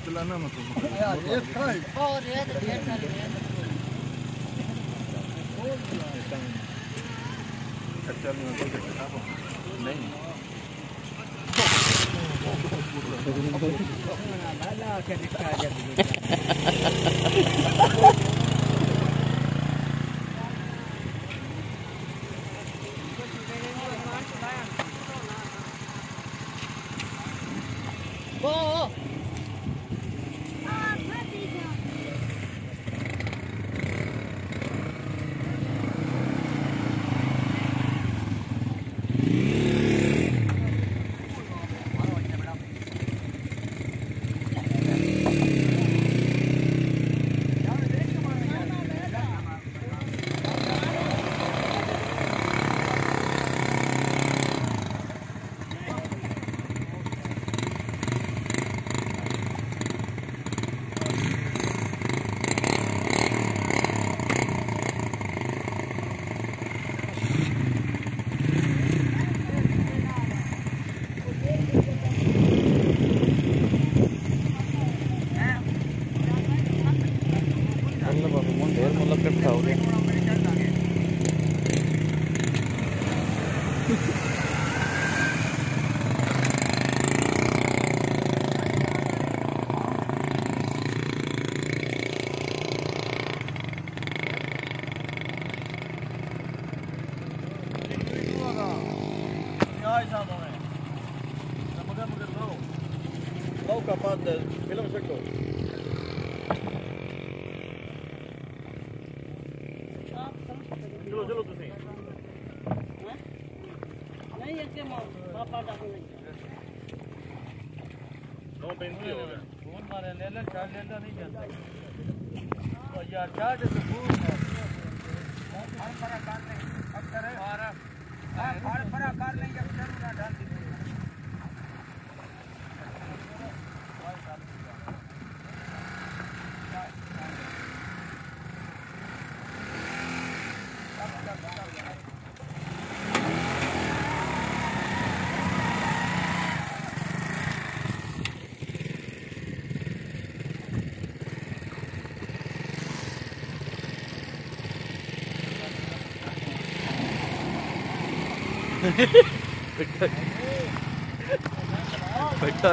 चलाना मत नहीं ढेर मतलब इकट्ठा हो गया। Lau capaz de film sector. चलो चलो तुसी नहीं है के पापा डाल नहीं 9:35 हो गया फोन मारे ले ले चार्ज लेता नहीं जानता तो यार चार्ज तो फोन और बड़ा कार नहीं अब करे और बड़ा कार नहीं जब जरूर ना डाल दी बैठा बैठा